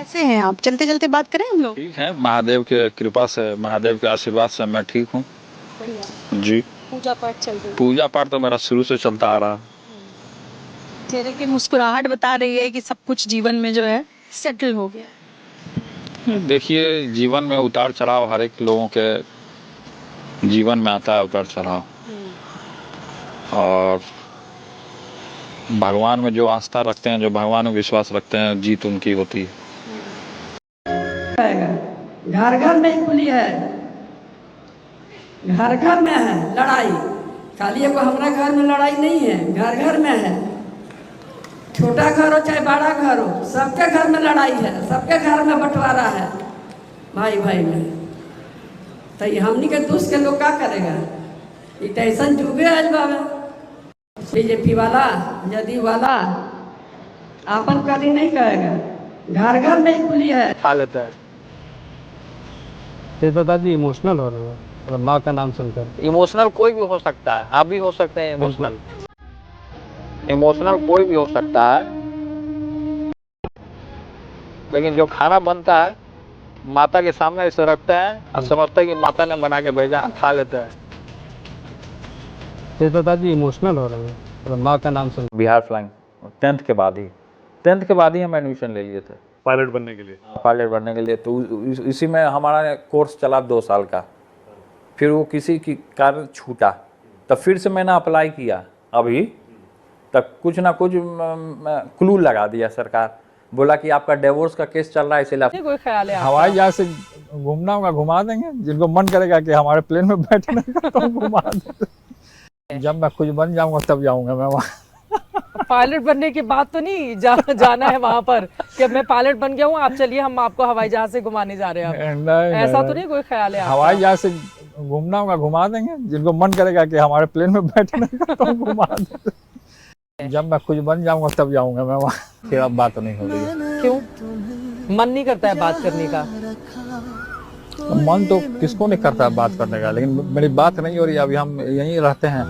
कैसे हैं आप? चलते चलते बात करें हम लोग। ठीक है, महादेव के कृपा से, महादेव के आशीर्वाद से मैं ठीक हूँ बढ़िया। जी। पूजा पाठ चल रही है। पूजा पाठ तो मेरा शुरू से चलता आ रहा। चेहरे की मुस्कुराहट बता रही है कि सब कुछ जीवन में जो है सेटल हो गया है। देखिए, जीवन में उतार चढ़ाव हर एक लोगों के जीवन में आता है, उतार चढ़ाव। और भगवान में जो आस्था रखते हैं, जो भगवान में विश्वास रखते हैं, जीत उनकी होती है। घर घर में खुली है, घर घर में है लड़ाई। खाली एगो हमारा घर में लड़ाई नहीं है, घर घर में है। छोटा घर हो चाहे बड़ा घर हो, सबके घर में लड़ाई है, सबके घर में बंटवारा है भाई भाई में। तो ये हमनी के दूसरे के लोग क्या करेगा? ये टेंशन जुगे आज बाबा बीजेपी वाला जदयू वाला आपन कभी नहीं करेगा। घर घर में खुली है हालत है। ये दादाजी इमोशनल हो रहे हो मतलब माँ का नाम सुनकर। इमोशनल कोई भी हो सकता है, आप भी हो सकते हैं इमोशनल। इमोशनल कोई भी हो सकता है, लेकिन जो खाना बनता है माता के सामने ऐसे रखते हैं और समझते हैं कि माता ने बना के भेजा, खा लेते हैं। ये दादाजी इमोशनल हो रहे हो मतलब माँ का नाम सुन। बिहार फ्लाइंग 10th के बाद ही हम एडमिशन ले लिए थे पायलट बनने के लिए। पायलट बनने के लिए। तो इसी में हमारा कोर्स चला 2 साल का, फिर वो किसी की कारण छूटा, तब फिर से मैंने अप्लाई किया। अभी तक कुछ ना कुछ क्लू लगा दिया सरकार, बोला कि आपका डिवोर्स का केस चल रहा है, इसलिए कोई ख्याल है हवाई जहाज से घूमना होगा घुमा देंगे, जिनको मन करेगा कि हमारे प्लेन में बैठने का तो घुमा देंगे। जब मैं खुद बन जाऊंगा तब जाऊंगा मैं वहाँ। पायलट बनने के बाद तो नहीं जाना है वहाँ पर कि अब मैं पायलट बन गया हूँ, आप चलिए हम आपको हवाई जहाज से घुमाने जा रहे हैं। ऐसा तो नहीं कोई ख्याल है? हवाई जहाज से घूमना होगा घुमा देंगे, जिनको मन करेगा कि हमारे प्लेन में बैठने का तो घुमा देंगे। जब मैं खुद बन जाऊंगा तब जाऊंगा मैं वहाँ। फिर अब बात नहीं हो रही है। क्यों मन नहीं करता है बात करने का? मन तो किसको नहीं करता है बात करने का, लेकिन मेरी बात नहीं हो रही। अभी हम यहीं रहते हैं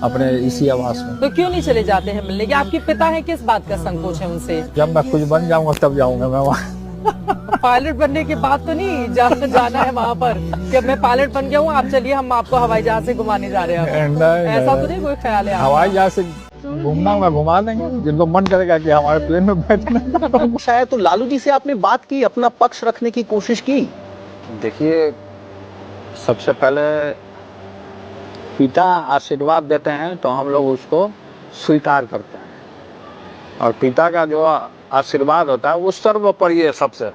अपने इसी आवास में। तो क्यों नहीं चले जाते हैं मिलने? कि आपके पिता हैं, किस बात का संकोच है उनसे? जब मैं खुद बन जाऊंगा तब जाऊंगा मैं वहाँ। पायलट बनने के बाद तो नहीं जाना है वहाँ पर कि अब मैं पायलट बन गया हूँ, आप चलिए हम आपको हवाई जहाज से घुमाने जा रहे हैं। ऐसा तो नहीं कोई ख्याल है? हवाई जहाज से घूमना होगा घुमा देंगे, जिनको मन करेगा कि हमारे प्लेन में बैठने का तो। शायद तो लालू जी से आपने बात की, अपना पक्ष रखने की कोशिश की? देखिए, सबसे पहले पिता आशीर्वाद देते हैं तो हम लोग उसको स्वीकार करते हैं, और पिता का जो आशीर्वाद होता है वो सर्वोपरि है सबसे।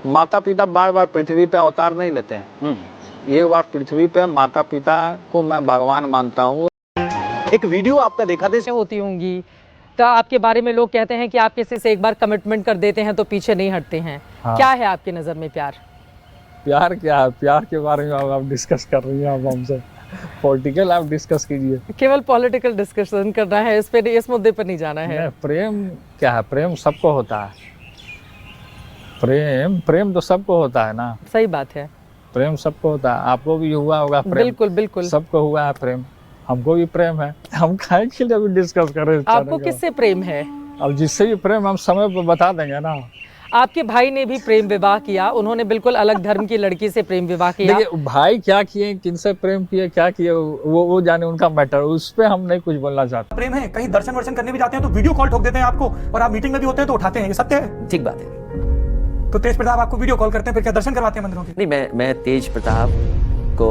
माता पिता बार बार पृथ्वी पे अवतार नहीं लेते हैं, एक बार पृथ्वी पे माता पिता को मैं भगवान मानता हूँ। एक वीडियो आपने देखा था, होती होंगी तो आपके बारे में लोग कहते हैं कि आप किसी से एक बार कमिटमेंट कर देते हैं तो पीछे नहीं हटते हैं। हाँ। क्या है आपकी नजर में प्यार? प्यार क्या है? प्यार के बारे में आप डिस्कस कर रही हैं, आप हमसे पॉलिटिकल आप डिस्कस कीजिए। केवल पॉलिटिकल डिस्कशन करना है, इस मुद्दे पर नहीं जाना है। प्रेम क्या है? प्रेम सबको होता है। प्रेम तो सबको होता है ना। सही बात है, प्रेम सबको होता है। आपको भी हुआ होगा प्रेम? बिल्कुल बिल्कुल, सबको हुआ है प्रेम, हमको भी प्रेम है। हम काहे के लिए अभी डिस्कस कर रहे हैं? आपको किससे प्रेम है? अब जिससे भी प्रेम हम समय पर बता देंगे ना। आपके भाई ने भी प्रेम विवाह किया, उन्होंने बिल्कुल अलग धर्म की लड़की से प्रेम विवाह किया। देखिए भाई क्या किए, किनसे प्रेम किए, क्या किए, वो जाने, उनका मैटर, उस पे हम नहीं कुछ बोलना चाहते। प्रेम है, कहीं दर्शन वर्शन करने भी जाते हैं तो वीडियो कॉल ठोक देते हैं आपको, और आप मीटिंग में भी होते हैं तो उठाते हैं, ये सत्य है? ठीक बात है। तो तेज प्रताप आपको वीडियो कॉल करते हैं, फिर क्या दर्शन करवाते हैं मंदिरों के? नहीं, मैं तेज प्रताप को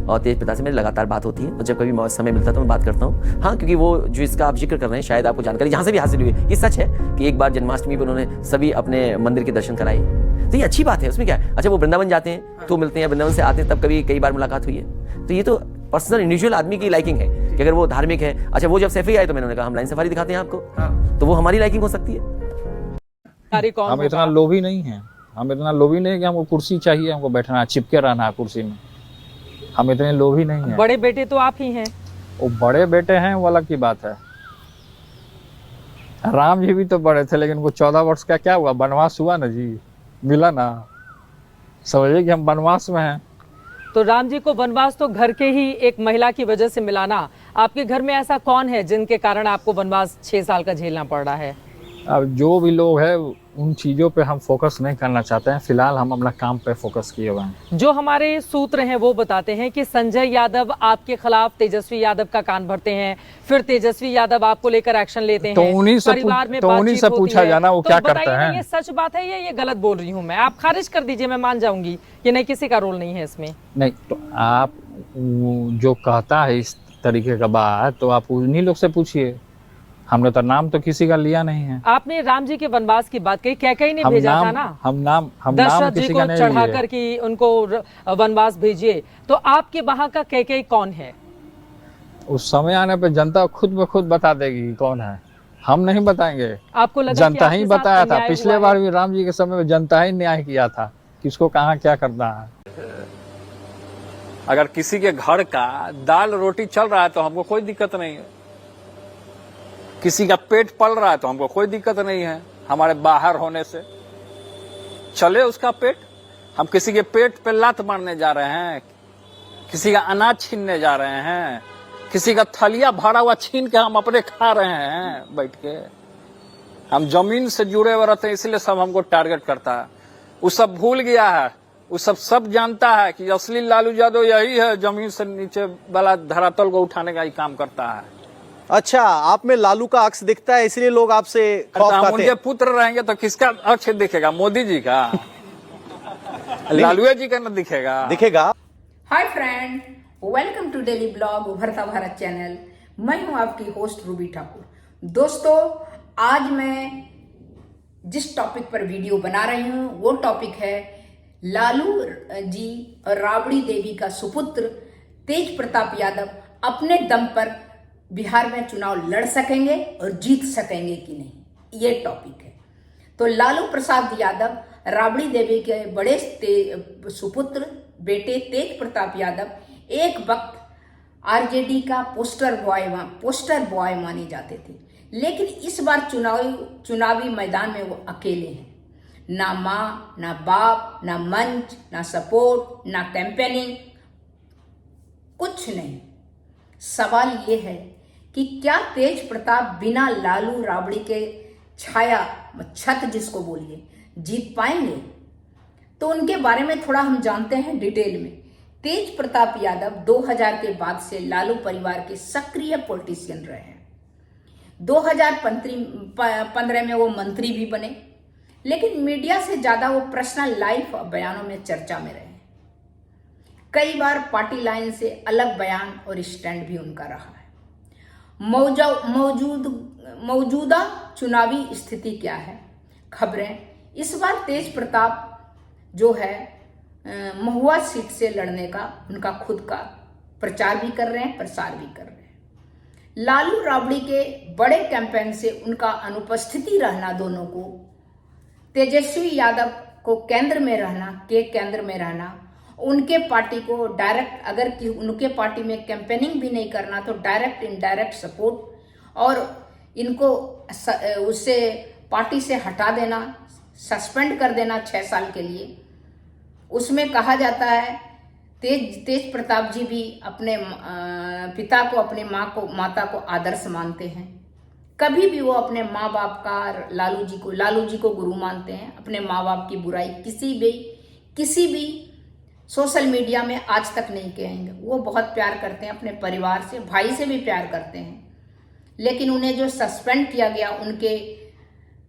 और तेज प्रताप से मेरी लगातार बात होती है, और जब कभी समय मिलता है तो मैं बात करता हूँ। हाँ, क्योंकि वो जो इसका आप जिक्र कर रहे हैं, शायद आपको जानकारी जहाँ से भी हासिल हुई, ये सच है कि एक बार जन्माष्टमी पर उन्होंने सभी अपने मंदिर के दर्शन कराए। तो ये अच्छी बात है, उसमें क्या है? अच्छा, वो वृंदावन जाते हैं तो मिलते हैं, वृंदावन से आते हैं तब कई बार मुलाकात हुई है। तो ये तो पर्सनल इंडिविजुअल आदमी की लाइकिंग है कि अगर वो धार्मिक है। अच्छा, वो जब सैफी आए तो मैंने कहा हम लाइन सफारी दिखाते हैं आपको, तो वो हमारी लाइकिंग हो सकती है। हम इतना लोभी नहीं है, हम इतना लोभी नहीं कि हमको कुर्सी चाहिए, हमको बैठना है, चिपके रहना है कुर्सी में। हम इतने लोभी नहीं है। बड़े बेटे तो आप ही हैं। वो बड़े बेटे हैं वो अलग की बात है। राम जी भी तो बड़े थे, लेकिन वो 14 वर्ष का क्या हुआ? वनवास हुआ ना जी, मिला ना। समझिए कि हम वनवास में हैं। तो राम जी को वनवास तो घर के ही एक महिला की वजह से मिलाना। आपके घर में ऐसा कौन है जिनके कारण आपको वनवास 6 साल का झेलना पड़ रहा है? अब जो भी लोग हैं उन चीज़ों पे हम फोकस नहीं करना चाहते हैं। फिलहाल हम अपना काम पे फोकस किए हुए हैं। जो हमारे सूत्र हैं वो बताते हैं कि संजय यादव आपके खिलाफ तेजस्वी यादव का कान भरते हैं, फिर तेजस्वी यादव आपको लेकर एक्शन लेते हैं। तो उन्हीं से पूछा जाना वो क्या करते हैं। ये सच बात है या ये गलत बोल रही हूँ मैं? आप खारिज कर दीजिए, मैं मान जाऊंगी कि नहीं, किसी का रोल नहीं है इसमें। नहीं तो आप जो कहता है इस तरीके का बात तो आप उन्हीं लोग से पूछिए। हमने तो नाम तो किसी का लिया नहीं है। आपने राम जी के वनवास की बात कही, कैकेयी ने भेजा था ना, हम नाम दशरथ जी किसी को का नहीं चढ़ा लिए। कर कि उनको वनवास भेजिए। तो आपके वहां का कैकेयी कौन है? उस समय आने पे जनता खुद ब खुद बता देगी कौन है, हम नहीं बताएंगे। आपको लगा जनता कि ही आपके साथ बताया था। अन्याय पिछले हुआ बार है? भी राम जी के समय में जनता ही न्याय किया था, किसको कहाँ क्या करना है। अगर किसी के घर का दाल रोटी चल रहा है तो हमको कोई दिक्कत नहीं है। किसी का पेट पल रहा है तो हमको कोई दिक्कत नहीं है। हमारे बाहर होने से चले उसका पेट। हम किसी के पेट पे लात मारने जा रहे हैं, किसी का अनाज छीनने जा रहे हैं, किसी का थलिया भरा हुआ छीन के हम अपने खा रहे हैं बैठ के। हम जमीन से जुड़े हुए रहते हैं, इसलिए सब हमको टारगेट करता है। वो सब भूल गया है, वो सब जानता है कि असली लालू यादव यही है, जमीन से नीचे वाला धरातल को उठाने का ही काम करता है। अच्छा, आप में लालू का अक्स दिखता है इसलिए लोग आपसे खौफ खाते हैं। उनके पुत्र रहेंगे तो किसका अक्ष दिखेगा? मोदी जी का? लालू जी का न दिखेगा। Hi friend, welcome to daily blog Ubharta Bharat channel. मैं हूं आपकी होस्ट रूबी ठाकुर। दोस्तों, आज मैं जिस टॉपिक पर वीडियो बना रही हूं वो टॉपिक है लालू जी और राबड़ी देवी का सुपुत्र तेज प्रताप यादव अपने दम पर बिहार में चुनाव लड़ सकेंगे और जीत सकेंगे कि नहीं, ये टॉपिक है। तो लालू प्रसाद यादव राबड़ी देवी के बड़े सुपुत्र बेटे तेज प्रताप यादव एक वक्त आरजेडी का पोस्टर बॉय माने जाते थे, लेकिन इस बार चुनावी मैदान में वो अकेले हैं। ना माँ, ना बाप, ना मंच, ना सपोर्ट, ना कैंपेनिंग, कुछ नहीं। सवाल ये है कि क्या तेज प्रताप बिना लालू राबड़ी के छत जिसको बोलिए जीत पाएंगे? तो उनके बारे में थोड़ा हम जानते हैं डिटेल में। तेज प्रताप यादव 2000 के बाद से लालू परिवार के सक्रिय पॉलिटिशियन रहे हैं। 2015 में वो मंत्री भी बने, लेकिन मीडिया से ज्यादा वो पर्सनल लाइफ और बयानों में चर्चा में रहे। कई बार पार्टी लाइन से अलग बयान और स्टैंड भी उनका रहा है। मौजूदा चुनावी स्थिति क्या है? खबरें इस बार तेज प्रताप जो है महुआ सीट से लड़ने का उनका खुद का प्रचार भी कर रहे हैं, प्रसार भी कर रहे हैं। लालू राबड़ी के बड़े कैंपेन से उनका अनुपस्थिति रहना, दोनों को तेजस्वी यादव को केंद्र में रहना, उनके पार्टी को डायरेक्ट, अगर कि उनके पार्टी में कैंपेनिंग भी नहीं करना तो डायरेक्ट इनडायरेक्ट सपोर्ट, और इनको उससे पार्टी से हटा देना, सस्पेंड कर देना 6 साल के लिए। उसमें कहा जाता है तेज प्रताप जी भी अपने पिता को, अपने माता को आदर्श मानते हैं। कभी भी वो अपने माँ बाप का, लालू जी को गुरु मानते हैं। अपने माँ बाप की बुराई किसी भी सोशल मीडिया में आज तक नहीं कहेंगे। वो बहुत प्यार करते हैं अपने परिवार से, भाई से भी प्यार करते हैं। लेकिन उन्हें जो सस्पेंड किया गया उनके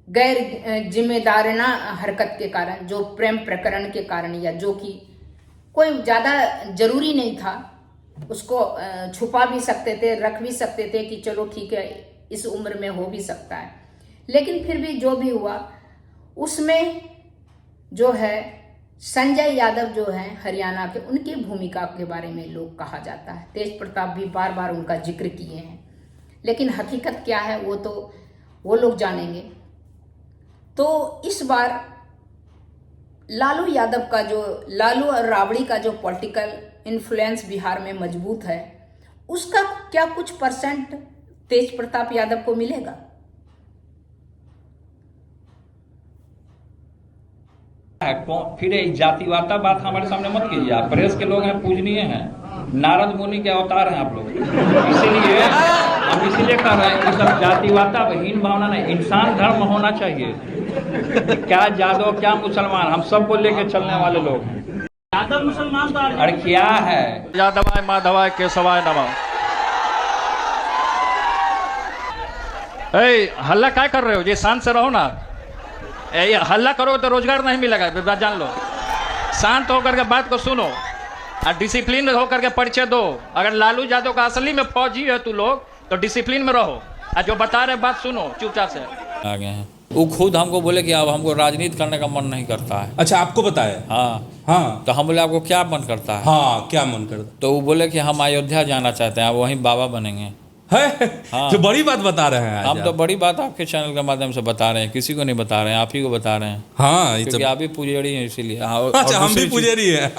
गैर जिम्मेदाराना हरकत के कारण, जो प्रेम प्रकरण के कारण, या जो कि कोई ज़्यादा जरूरी नहीं था, उसको छुपा भी सकते थे, रख भी सकते थे कि चलो ठीक है इस उम्र में हो भी सकता है। लेकिन फिर भी जो भी हुआ उसमें जो है संजय यादव जो हैं हरियाणा के, उनकी भूमिका के बारे में लोग कहा जाता है। तेज प्रताप भी बार बार उनका जिक्र किए हैं, लेकिन हकीकत क्या है वो तो वो लोग जानेंगे। तो इस बार लालू और राबड़ी का जो पॉलिटिकल इन्फ्लुएंस बिहार में मजबूत है, उसका क्या कुछ % तेज प्रताप यादव को मिलेगा? फिर जातिवादा बात हमारे सामने मत कीजिए। आप प्रेस के लोग हैं, पूजनीय हैं, नारद मुनि के अवतार हैं आप लोग, इसीलिए हम इसीलिए कह रहे हैं कि सब जातिवादहीन भावना नहीं, इंसान धर्म होना चाहिए। क्या यादव क्या मुसलमान, हम सबको लेके चलने वाले लोग हैं। यादव मुसलमान तो और क्या है, यादवाय माधवाय केशवाय नमः। हल्ला क्या कर रहे हो जी, शांत से रहो ना। हल्ला करो तो रोजगार नहीं मिलेगा, बात जान लो। शांत होकर के बात को सुनो और डिसिप्लिन होकर के परिचय दो। अगर लालू यादव का असली में फौजी है तू लोग तो डिसिप्लिन में रहो और जो बता रहे बात सुनो चुपचाप से। आ गए हैं वो खुद हमको बोले कि अब हमको राजनीति करने का मन नहीं करता है। अच्छा, आपको बताया? हाँ। तो हम बोले आपको क्या मन करता है? हाँ, क्या मन करता? तो वो बोले कि हम अयोध्या जाना चाहते हैं, वहीं बाबा बनेंगे। हाँ। तो बड़ी बात बता रहे हैं हम तो बड़ी बात आपके चैनल के माध्यम से बता रहे हैं, किसी को नहीं बता रहे हैं, आप ही को बता रहे हैं। हाँ, क्योंकि आप भी पुजारी हैं इसीलिए। अच्छा, हम भी पुजारी हैं।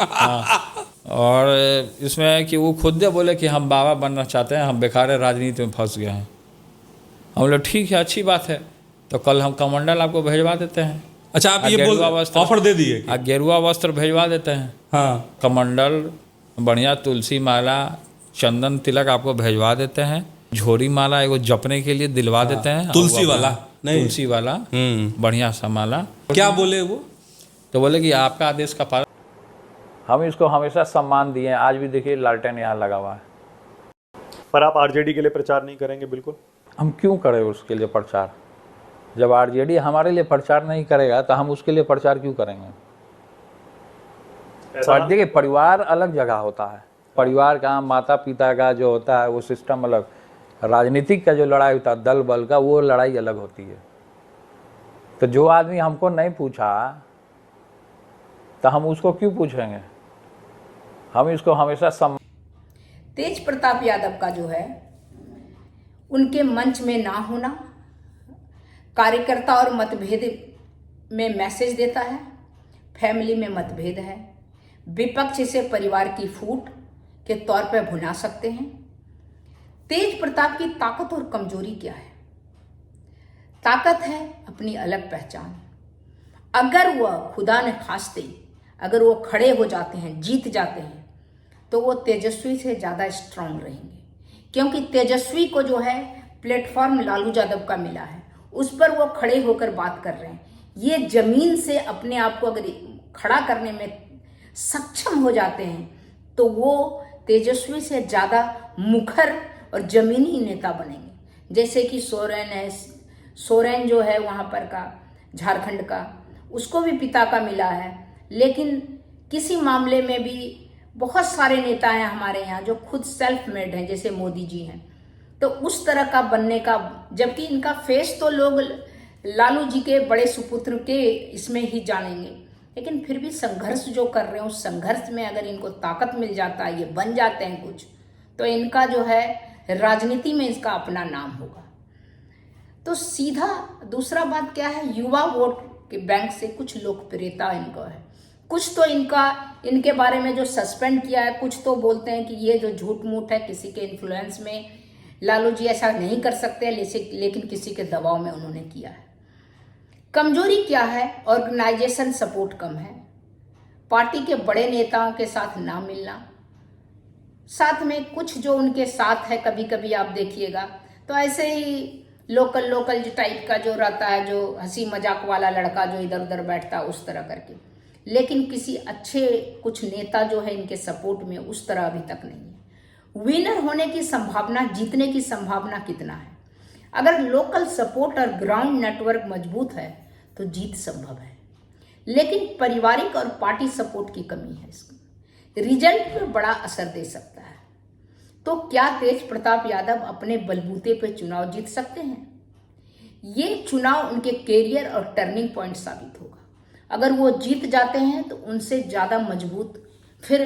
और इसमें है कि वो खुद बोले कि हम बाबा बनना चाहते हैं, हम बेकार राजनीति में फंस गए हैं। हम बोले ठीक है, अच्छी बात है, तो कल हम कमंडल आपको भेजवा देते हैं। अच्छा, आप ये ऑफर दे दिए? गेरुआ वस्त्र भेजवा देते हैं। हाँ, कमंडल, बढ़िया तुलसी माला, चंदन तिलक आपको भेजवा देते हैं। झोरी माला एगो जपने के लिए दिलवा देते हैं। तुलसी वाला नहीं, तुलसी वाला बढ़िया सा माला। क्या बोले वो? तो बोले कि आपका आदेश का पालन। हम इसको हमेशा सम्मान दिए हैं। आज भी देखिए लालटेन यहाँ लगा हुआ है। पर आप आरजेडी के लिए प्रचार नहीं करेंगे? बिल्कुल। हम क्यों करें उसके लिए प्रचार? जब आरजेडी हमारे लिए प्रचार नहीं करेगा तो हम उसके लिए प्रचार क्यों करेंगे? और देखिए, परिवार अलग जगह होता है। परिवार का, माता पिता का जो होता है वो सिस्टम अलग। राजनीतिक का जो लड़ाई होता है दल बल का, वो लड़ाई अलग होती है। तो जो आदमी हमको नहीं पूछा तो हम उसको क्यों पूछेंगे? हम इसको हमेशा तेज प्रताप यादव का जो है उनके मंच में ना होना, कार्यकर्ता और मतभेद में मैसेज देता है। फैमिली में मतभेद है, विपक्ष इसे परिवार की फूट के तौर पर भुना सकते हैं। तेज प्रताप की ताकत और कमजोरी क्या है? ताकत है अपनी अलग पहचान। अगर वह खुदा ने खास्ते अगर वो खड़े हो जाते हैं, जीत जाते हैं, तो वो तेजस्वी से ज़्यादा स्ट्रांग रहेंगे, क्योंकि तेजस्वी को जो है प्लेटफॉर्म लालू यादव का मिला है, उस पर वो खड़े होकर बात कर रहे हैं। ये जमीन से अपने आप को अगर खड़ा करने में सक्षम हो जाते हैं तो वो तेजस्वी से ज़्यादा मुखर और जमीनी नेता बनेंगे। जैसे कि सोरेन है, सोरेन जो है वहाँ पर का झारखंड का, उसको भी पिता का मिला है, लेकिन किसी मामले में भी बहुत सारे नेता हैं हमारे यहाँ जो खुद सेल्फ मेड हैं, जैसे मोदी जी हैं। तो उस तरह का बनने का, जबकि इनका फेस तो लोग लालू जी के बड़े सुपुत्र के इसमें ही जानेंगे, लेकिन फिर भी संघर्ष जो कर रहे हैं उस संघर्ष में अगर इनको ताकत मिल जाता है, ये बन जाते हैं कुछ, तो इनका जो है राजनीति में इसका अपना नाम होगा। तो सीधा दूसरा बात क्या है, युवा वोट के बैंक से कुछ लोकप्रियता इनको है। कुछ तो इनके बारे में जो सस्पेंड किया है, कुछ तो बोलते हैं कि ये जो झूठ मूठ है, किसी के इन्फ्लुएंस में लालू जी ऐसा नहीं कर सकते, लेकिन किसी के दबाव में उन्होंने किया है। कमजोरी क्या है? ऑर्गेनाइजेशन सपोर्ट कम है, पार्टी के बड़े नेताओं के साथ ना मिलना, साथ में कुछ जो उनके साथ है, कभी कभी आप देखिएगा तो ऐसे ही लोकल टाइप का जो रहता है, जो हंसी मजाक वाला लड़का जो इधर उधर बैठता है, उस तरह करके। लेकिन किसी अच्छे कुछ नेता जो है इनके सपोर्ट में, उस तरह अभी तक नहीं है। विनर होने की संभावना, जीतने की संभावना कितना है? अगर लोकल सपोर्ट और ग्राउंड नेटवर्क मजबूत है तो जीत संभव है, लेकिन पारिवारिक और पार्टी सपोर्ट की कमी है। इसका रिजल्ट पर बड़ा असर दे सकता है। तो क्या तेज प्रताप यादव अपने बलबूते पर चुनाव जीत सकते हैं? ये चुनाव उनके कैरियर और टर्निंग पॉइंट साबित होगा। अगर वो जीत जाते हैं तो उनसे ज़्यादा मजबूत फिर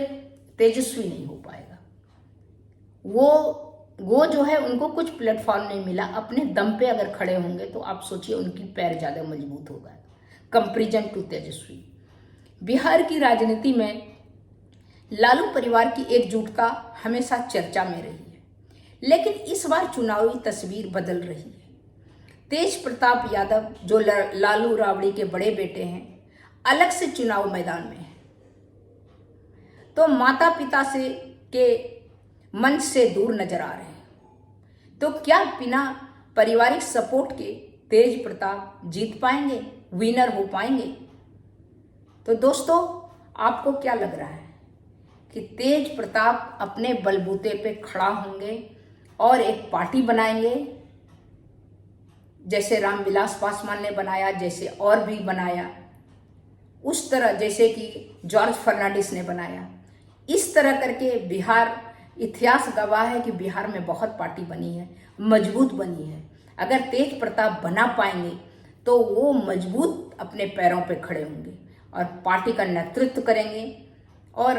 तेजस्वी नहीं हो पाएगा। वो जो है, उनको कुछ प्लेटफॉर्म नहीं मिला, अपने दम पे अगर खड़े होंगे तो आप सोचिए उनकी पैर ज़्यादा मजबूत होगा कंपेरिजन टू तेजस्वी। बिहार की राजनीति में लालू परिवार की एकजुटता हमेशा चर्चा में रही है, लेकिन इस बार चुनावी तस्वीर बदल रही है। तेज प्रताप यादव जो लालू राबड़ी के बड़े बेटे हैं, अलग से चुनाव मैदान में है, तो माता पिता से के मंच से दूर नजर आ रहे हैं। तो क्या बिना पारिवारिक सपोर्ट के तेज प्रताप जीत पाएंगे, विनर हो पाएंगे? तो दोस्तों, आपको क्या लग रहा है कि तेज प्रताप अपने बलबूते पे खड़ा होंगे और एक पार्टी बनाएंगे, जैसे रामविलास पासवान ने बनाया, जैसे और भी बनाया, उस तरह जैसे कि जॉर्ज फर्नांडिस ने बनाया, इस तरह करके बिहार इतिहास गवाह है कि बिहार में बहुत पार्टी बनी है, मजबूत बनी है। अगर तेज प्रताप बना पाएंगे तो वो मजबूत अपने पैरों पे खड़े होंगे और पार्टी का नेतृत्व करेंगे और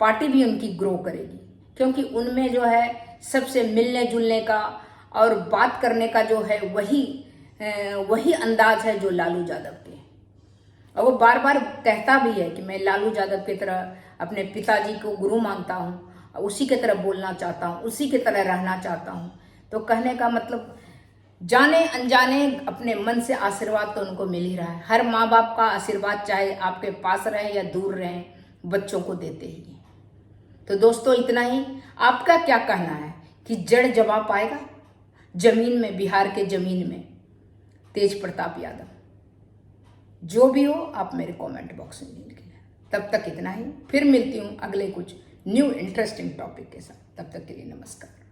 पार्टी भी उनकी ग्रो करेगी, क्योंकि उनमें जो है सबसे मिलने जुलने का और बात करने का जो है वही अंदाज है जो लालू यादव के। और वो बार बार कहता भी है कि मैं लालू यादव की तरह अपने पिताजी को गुरु मानता हूँ, उसी की तरह बोलना चाहता हूँ, उसी की तरह रहना चाहता हूँ। तो कहने का मतलब जाने अनजाने अपने मन से आशीर्वाद तो उनको मिल ही रहा है। हर माँ बाप का आशीर्वाद चाहे आपके पास रहे या दूर रहे, बच्चों को देते ही। तो दोस्तों, इतना ही। आपका क्या कहना है कि जड़ जमा पाएगा जमीन में, बिहार के जमीन में तेज प्रताप यादव? जो भी हो आप मेरे कमेंट बॉक्स में लिखिए। तब तक इतना ही, फिर मिलती हूँ अगले कुछ न्यू इंटरेस्टिंग टॉपिक के साथ। तब तक के लिए नमस्कार।